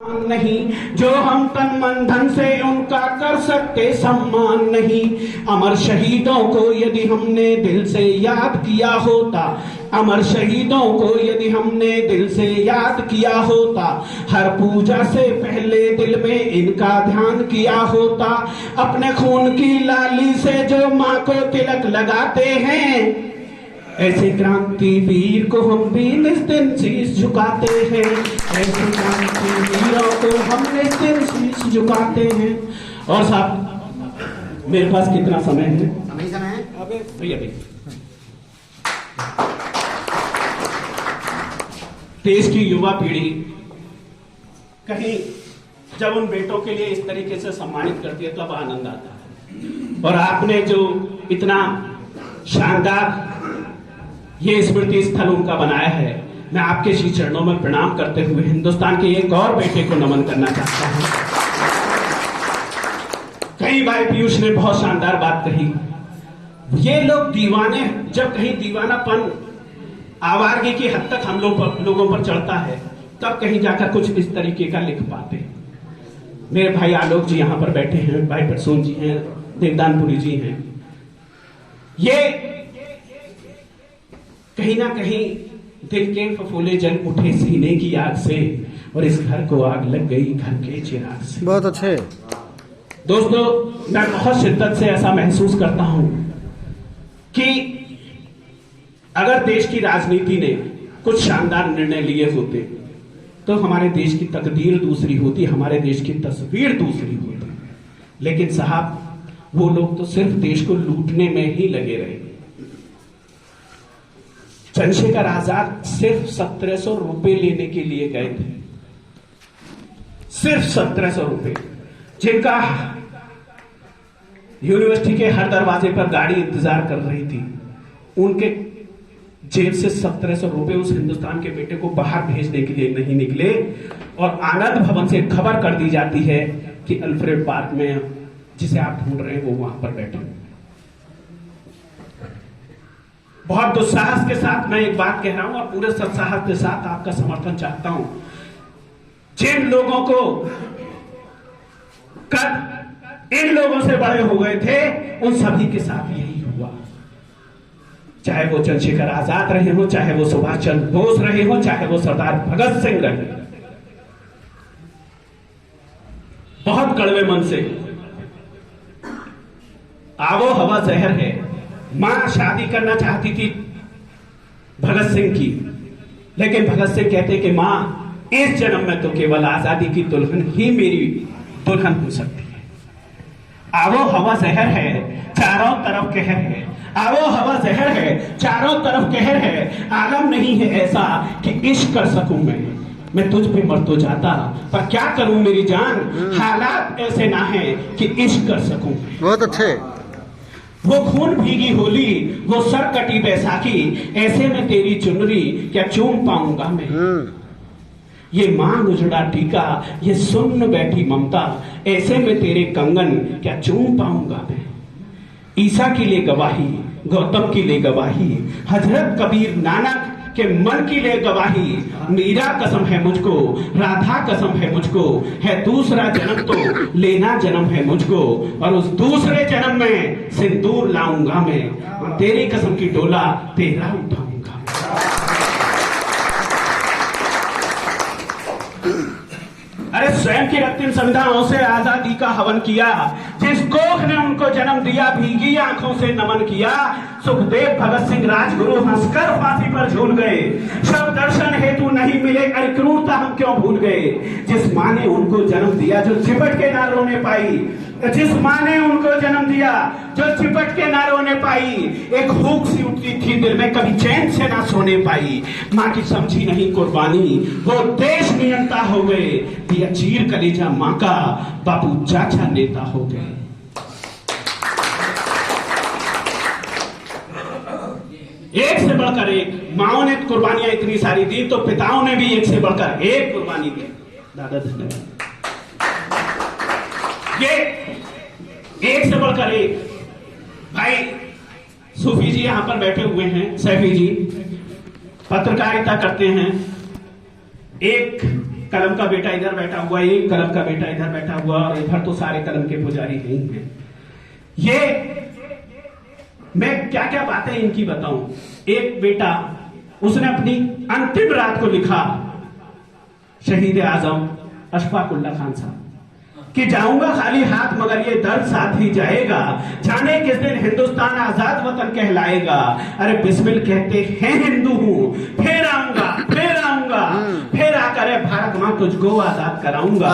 नहीं जो हम तन मन धन से उनका कर सकते सम्मान नहीं। अमर शहीदों को यदि हमने दिल से याद किया होता, अमर शहीदों को यदि हमने दिल से याद किया होता, हर पूजा से पहले दिल में इनका ध्यान किया होता। अपने खून की लाली से जो माँ को तिलक लगाते हैं, ऐसे क्रांति वीर को हम भी निस्दिन शीश झुकाते हैं। ऐसे क्रांति वीरों को हम निस्दिन शीश झुकाते हैं। और साहब मेरे पास कितना समय है? समय है अबे भैया देश की युवा पीढ़ी कहीं जब उन बेटों के लिए इस तरीके से सम्मानित करती है तब आनंद आता है। और आपने जो इतना शानदार ये स्मृति स्थल उनका बनाया है, मैं आपके श्री चरणों में प्रणाम करते हुए हिंदुस्तान के एक और बेटे को नमन करना चाहता हूं। कई भाई पीयूष ने बहुत शानदार बात कही। ये लोग दीवाने, जब कहीं दीवानापन आवारगी की हद तक हम लोगों पर चढ़ता है, तब कहीं जाकर कुछ इस तरीके का लिख पाते हैं। मेरे भाई आलोक जी यहां पर बैठे हैं, भाई परसोन जी हैं, देवदानपुरी जी हैं। ये कहीं ना कहीं दिल के फफोले जल उठे सीने की आग से, और इस घर को आग लग गई घर के चिराग से। बहुत अच्छे दोस्तों, मैं बहुत शिद्दत से ऐसा महसूस करता हूं कि अगर देश की राजनीति ने कुछ शानदार निर्णय लिए होते तो हमारे देश की तकदीर दूसरी होती, हमारे देश की तस्वीर दूसरी होती। लेकिन साहब, वो लोग तो सिर्फ देश को लूटने में ही लगे रहे। चंद्रशेखर आजाद सिर्फ 1700 रुपए लेने के लिए गए थे, सिर्फ 1700 रुपए, जिनका यूनिवर्सिटी के हर दरवाजे पर गाड़ी इंतजार कर रही थी। उनके जेब से 1700 रुपए उस हिंदुस्तान के बेटे को बाहर भेजने के लिए नहीं निकले। और आनंद भवन से खबर कर दी जाती है कि अल्फ्रेड पार्क में जिसे आप ढूंढ रहे हैं वो वहां पर बैठे। बहुत दुस्साहस के साथ मैं एक बात कह रहा हूं और पूरे सत्साहस के साथ आपका समर्थन चाहता हूं। जिन लोगों को कद इन लोगों से बड़े हो गए थे, उन सभी के साथ यही हुआ। चाहे वो चंद्रशेखर आजाद रहे हो, चाहे वो सुभाष चंद्र बोस रहे हो, चाहे वो सरदार भगत सिंह रहे हो। बहुत कड़वे मन से, आवो हवा जहर है। मां शादी करना चाहती थी भगत सिंह की, लेकिन भगत सिंह कहते कि मां, इस जन्म में तो केवल आजादी की दुल्हन ही मेरी दुल्हन हो सकती है। आवो हवा जहर है, चारों तरफ कहर है। आवो हवा जहर है, चारों तरफ कहर है। आलम नहीं है ऐसा कि इश्क कर सकूं मैं तुझ पे मर तो जाता, पर क्या करूं मेरी जान, हालात ऐसे ना है कि इश्क कर सकूं। बहुत अच्छे। वो खून भीगी होली, वो सर कटी बैसाखी, ऐसे में तेरी चुनरी क्या चूम पाऊंगा मैं। ये मांग उजड़ा टीका, ये सुन्न बैठी ममता, ऐसे में तेरे कंगन क्या चूम पाऊंगा मैं। ईसा के लिए गवाही, गौतम के लिए गवाही, हजरत कबीर नानक के मन की ले गवाही। मीरा कसम है मुझको, राधा कसम है मुझको, है दूसरा जन्म तो लेना जन्म है मुझको, और उस दूसरे जन्म में सिंदूर लाऊंगा मैं। तेरी कसम की डोला तेरा उठाऊंगा। अरे स्वयं की रक्तिम संध्याओं से आजादी का हवन किया, जिस कोख ने उनको जन्म दिया, भीगी आंखों से नमन किया। सुखदेव भगत सिंह राजगुरु हंसकर फांसी पर झूल गए। शव दर्शन हेतु नहीं मिले, अरे क्रूरता हम क्यों भूल गए। जिस माँ ने उनको जन्म दिया जो चिपट के ना रोने पाई, जिस माँ ने उनको जन्म दिया जो चिपट के ना रोने पाई, एक हुक सी उठती थी दिल में, कभी चैन से ना सोने पाई। माँ की समझी नहीं कुर्बानी, वो देश नियंता हो गए। दिया चीर कलेजा माँ का, बापू चाचा नेता हो गए। एक से बढ़कर एक माओ ने कुर्बानियां इतनी सारी दी, तो पिताओं ने भी एक से बढ़कर एक कुर्बानी दी। दादा धन्यवाद। ये एक से बढ़कर एक भाई सूफी जी यहां पर बैठे हुए हैं, सैफी जी पत्रकारिता करते हैं। एक कलम का बेटा इधर बैठा हुआ, एक कलम का बेटा इधर बैठा हुआ, और इधर तो सारे कलम के पुजारी नहीं हैं। ये मैं क्या क्या बातें इनकी बताऊं। एक बेटा उसने अपनी अंतिम रात को लिखा, शहीद आजम अशफाक उल्लाह खान साहब, कि जाऊंगा खाली हाथ मगर ये दर्द साथ ही जाएगा, जाने किस दिन हिंदुस्तान आजाद वतन कहलाएगा। अरे बिस्मिल कहते हैं हिंदू हूं, फिर आऊंगा फिर आकर भारत मां तुझको आजाद कराऊंगा।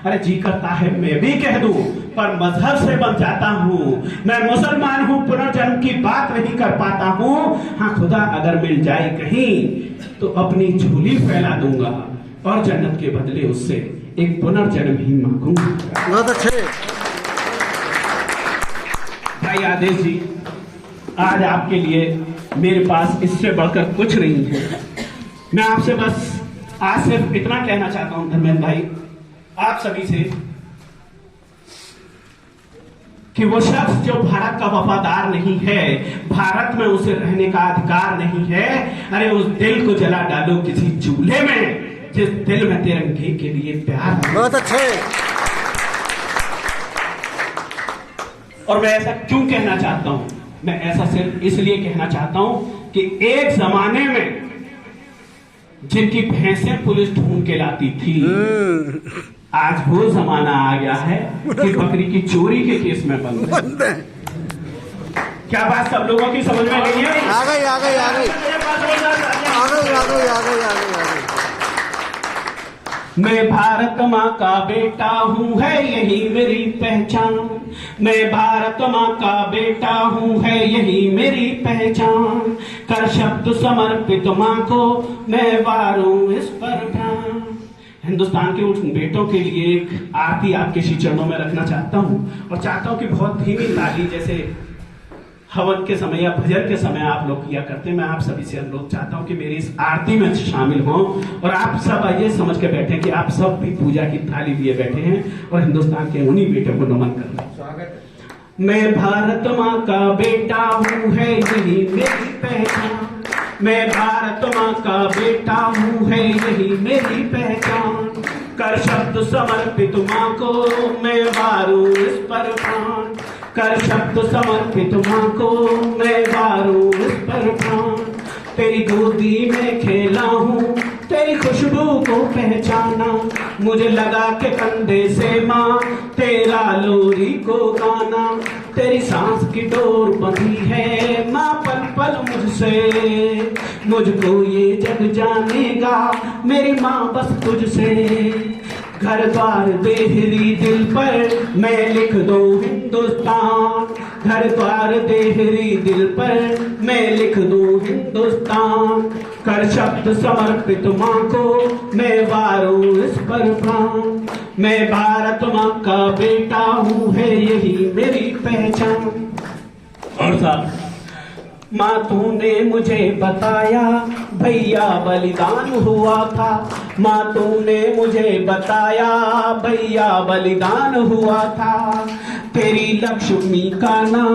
अरे जी करता है मैं भी कह दूं, पर मजहब से बन जाता हूं। मैं मुसलमान हूं, पुनर्जन्म की बात नहीं कर पाता हूं। हाँ, खुदा अगर मिल जाए कहीं तो अपनी झोली फैला दूंगा और जन्नत के बदले उससे एक पुनर्जन्म ही मांगूंगा। बहुत अच्छे भाई आदेश जी, आज आपके लिए मेरे पास इससे बढ़कर कुछ नहीं है। मैं आपसे बस आज सिर्फ इतना कहना चाहता हूं धर्मेंद्र भाई, आप सभी से, कि वो शख्स जो भारत का वफादार नहीं है, भारत में उसे रहने का अधिकार नहीं है, अरे उस दिल को जला डालो किसी चूल्हे में जिस दिल में तिरंगे के लिए प्यार है। बहुत अच्छे। और मैं ऐसा क्यों कहना चाहता हूं? मैं ऐसा सिर्फ इसलिए कहना चाहता हूं कि एक जमाने में जिनकी भैंसें पुलिस ढूंढ के लाती थी, आज वो जमाना आ गया है कि बकरी की चोरी के केस में बंद है। क्या बात सब लोगों की समझ में गई है? आ गई। मैं भारत माँ का बेटा हूँ, है यही मेरी पहचान। मैं भारत माँ का बेटा हूँ, है यही मेरी पहचान। कर शब्द समर्पित माँ को मैं वारूं इस पर प्राण। हिंदुस्तान के उन बेटों के लिए एक आरती आपके श्री चरणों में रखना चाहता हूँ, और चाहता हूँ कि बहुत धीमी ताली, जैसे हवन के समय या भजन के समय आप लोग किया करते हैं, मैं आप सभी से अनुरोध चाहता हूं कि मेरी इस आरती में शामिल हों, और आप सब ये समझ के बैठे कि आप सब भी पूजा की थाली लिए बैठे हैं और हिंदुस्तान के उन्हीं बेटों को नमन कर रहे हैं। मैं भारत माँ का बेटा हूँ, है यही मेरी पहचान। मैं भारत माँ का बेटा हूँ, है यही मेरी पहचान। कर शब्द समर्पित माँ को मैं वारूं इस पर प्राण। कर शब्द समर्पित माँ को मैं वारूं इस पर प्राण। तेरी गोदी में खेला हूँ, तेरी खुशबू को पहचाना, मुझे लगा के कंधे से माँ तेरा लोरी को गाना। तेरी सांस की डोर बंधी है माँ पल पल मुझसे, मुझको ये जग जानेगा मेरी माँ बस तुझसे। घर द्वार देहरी दिल पर मैं लिख दूं हिंदुस्तान। घर द्वार देहरी दिल पर मैं लिख दूं हिंदुस्तान। कर शब्द समर्पित माँ को मैं वारूं इस पर प्राण। मैं भारत माँ का बेटा हूँ, है यही मेरी पहचान। और साहब, माँ तूने मुझे बताया भैया बलिदान हुआ था। माँ तूने मुझे बताया भैया बलिदान हुआ था। तेरी लक्ष्मी का ना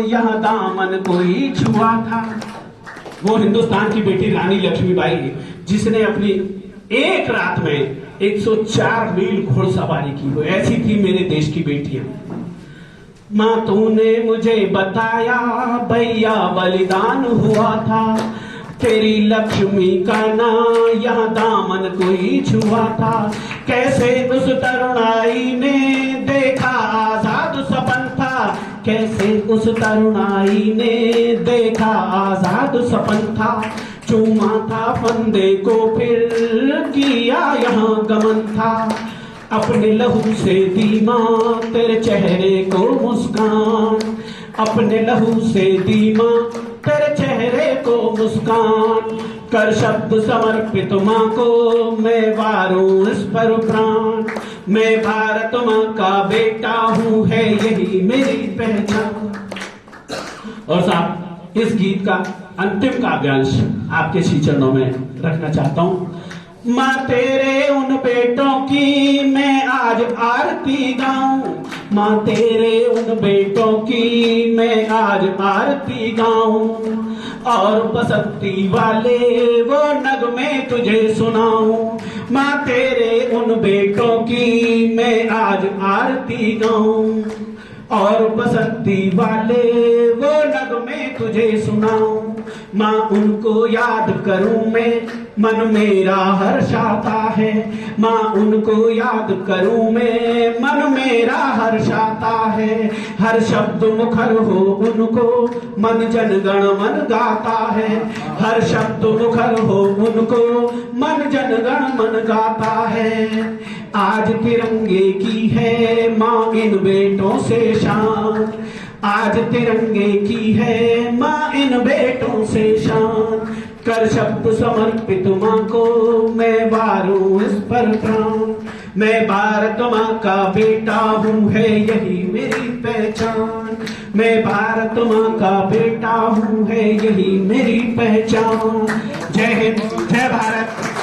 यह दामन कोई छुआ था। वो हिंदुस्तान की बेटी रानी लक्ष्मीबाई, जिसने अपनी एक रात में 104 मील घुड़सवारी की हो, ऐसी थी मेरे देश की बेटियां। माँ तूने मुझे बताया भैया बलिदान हुआ था। तेरी लक्ष्मी का ना यहाँ दामन कोई छुआ था। कैसे उस तरुणाई ने देखा आजाद सपन था। कैसे उस तरुणाई ने देखा आजाद सपन था। चूमा था फंदे को फिर किया यहाँ गमन था। अपने लहू से दी माँ तेरे चेहरे को मुस्कान। अपने लहू से दी माँ तेरे चेहरे को मुस्कान। कर शब्द समर्पित माँ को मैं वारूं इस पर प्राण। मैं भारत माँ का बेटा हूँ, है यही मेरी पहचान। और साहब, इस गीत का अंतिम काव्यांश आपके श्री चरणों में रखना चाहता हूँ। माँ तेरे उन बेटों की मैं आज आरती गाऊं। माँ तेरे उन बेटों की मैं आज आरती गाऊं और बसंती वाले वो नगमे तुझे सुनाऊं। माँ तेरे उन बेटों की मैं आज आरती गाऊं और बसंती वाले वो नगमे तुझे सुनाऊं। माँ उनको याद करूं मैं मन मेरा हर्षाता है। माँ उनको याद करूं मैं मन मेरा हर्षाता है। हर शब्द मुखर हो उनको मन जन गण मन गाता है। हर शब्द मुखर हो उनको मन जन गण मन गाता है। आज तिरंगे की है माँ इन बेटों से शान। आज तिरंगे की है माँ इन बेटों से शान। कर शब्द समर्पित माँ को मैं वारूं इस पर प्राण। मैं भारत माँ का बेटा हूँ है यही मेरी पहचान। मैं भारत माँ का बेटा हूँ है यही मेरी पहचान। जय हिंद, जय भारत।